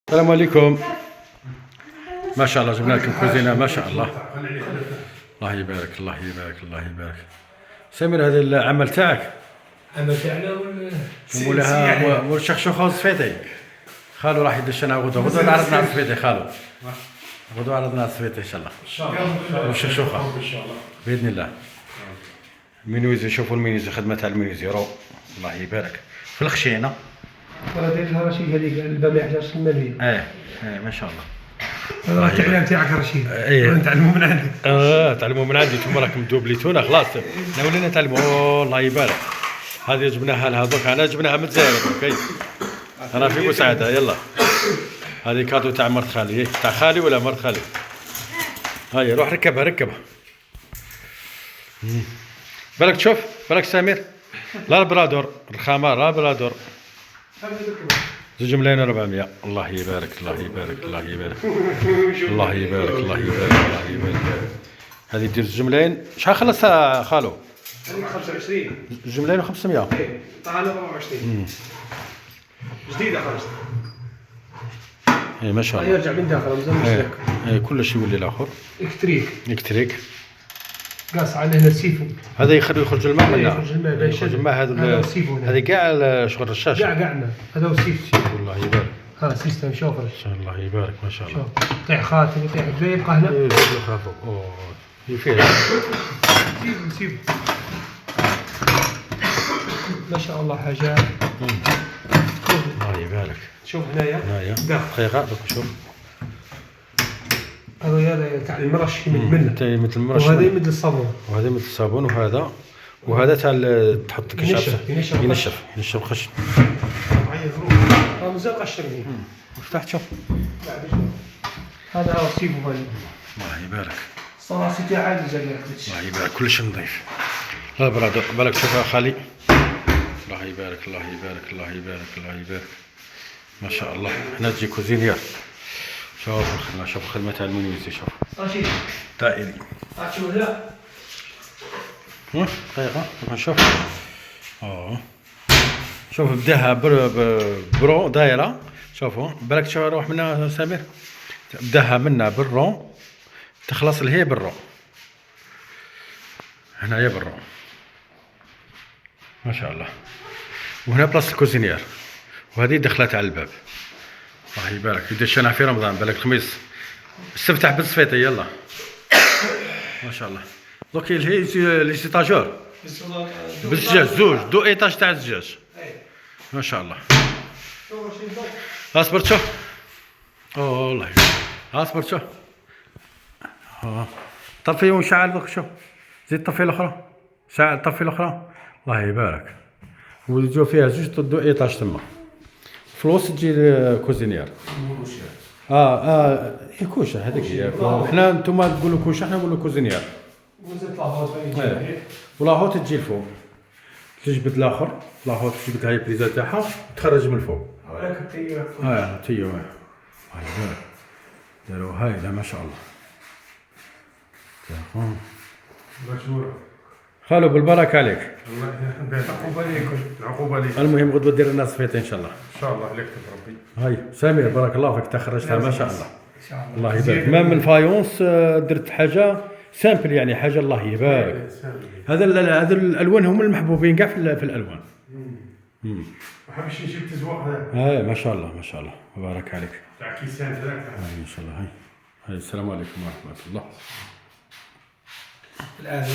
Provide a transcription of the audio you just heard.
السلام عليكم. ما شاء الله جبنا لكم كوزينه ما شاء الله. الله يبارك الله يبارك الله يبارك. سمير هذا العمل تاعك؟ العمل تاعنا مولاها والشخشوخه الصفيدي. خالو راح يدشنا غدوه عرضنا الصفيدي خالو. غدوه عرضنا الصفيدي ان شاء الله. ان شاء الله. والشخشوخه ان شاء الله باذن الله. المينوزي شوفوا المينوزي خدمه تاع المينوزي رو الله يبارك في الخشينه. داير لها رشيد هذيك البامع 11 المليون. ما شاء الله. التعليم تاعك رشيد. نتعلموا من عندك. تعلموا من عندي انتم راكم دوبليتونا خلاص. ولينا نتعلموا الله يبارك. هذه جبناها لها دوك انا جبناها من الجزائر دوك. انا في مساعده يلا. هذه كادو تاع مرت خالي تاع خالي ولا مرت خالي. هيا روح ركبها. بالك تشوف بالك سمير لا البرادور الخمار لا البرادور 2 ملايين و400. الله يبارك الله يبارك الله يبارك الله يبارك الله يبارك الله يبارك. هذه دير 2 ملايين. شحال خلصها خالو؟ هذيك 25. 2 ملايين و500. ايه طالع 24 جديده خرجت. اي ما شاء الله. يرجع من داخل مازال اي كلشي يولي الاخر الكتريك. قاص عليه هنا السيفو. هذا يخرج الماء منها. يخرج الماء هذه كاع شغل الرشاش. كاع هذا هو السيف. والله يبارك. ها سيستم شوفر. الله يبارك ما شاء الله. شوف يطيح خاتم يطيح شويه يبقى هنا. يخافوا فيه سيفو ما شاء الله حاجات. الله يبارك. شوف هنايا دقيقة دوك شوف. هذا تاع المرش يمد مثل المرش. وهذا يمد الصابون. وهذا تاع تحط كشاف ينشف الخشن. مازال قشرني. فتحت شوف. هذا هو السيفو هذا. الله يبارك. الصراصي تاعها عاجزة. الله يبارك كلش نظيف. لا برادو بالك شوف يا خالي. الله يبارك الله يبارك الله يبارك الله يبارك. ما شاء الله هنا تجي كوزينير. شوف خدمة تاع المينوزي شوف. رشيد. دائري. شوف لا. دقيقة نشوف. شوف بداها برو دايرة. شوفوا بالك شوف روح منها سمير. بداها منا بالرون تخلص لهي بالرون. هنايا بالرون. ما شاء الله. وهنا بلاصة الكوزينير. وهذه دخلت على الباب. الله يبارك يدشنا في رمضان بالك الخميس استفتح بالصفيطي يلا. ما شاء الله. دوك هي لي سيتاجور بالزجاج زوج دو ايطاج تاع الزجاج. ما شاء الله. اصبر شوف. الله يبارك. اصبر شوف. طفي وشعل دوك شوف. زيد طفي الاخرى. شعل طفي الاخرى. الله يبارك. ويجوا فيها زوج دو ايطاج تما. فلوس تجي كوزينير. هي كوشه هذيك هي. حنا نتوما تقولوا كوشه حنا نقولوا كوزينير. ولاهوت تجي الفوق. تجبد الاخر لاهوت تجبد هاي البريزه تاعها تخرج من الفوق. تيو داروا هاي لا ما شاء الله. خالو بالبركه عليك. عقوبة عليك. المهم غدوه دير لنا صفيتين ان شاء الله. ان شاء الله عليك ربي. هاي سمير بارك الله فيك تخرجتها ما شاء الله. الله يبارك. ما من فايونس درت حاجه سامبل يعني حاجه الله يبارك. هذا الالوان هم المحبوبين كاع في الالوان. ما حبش نجيب تزوق هذا. ما شاء الله ما شاء الله بارك عليك. تاع كيسان هذاك. ان شاء الله. هاي السلام عليكم ورحمه الله. الآن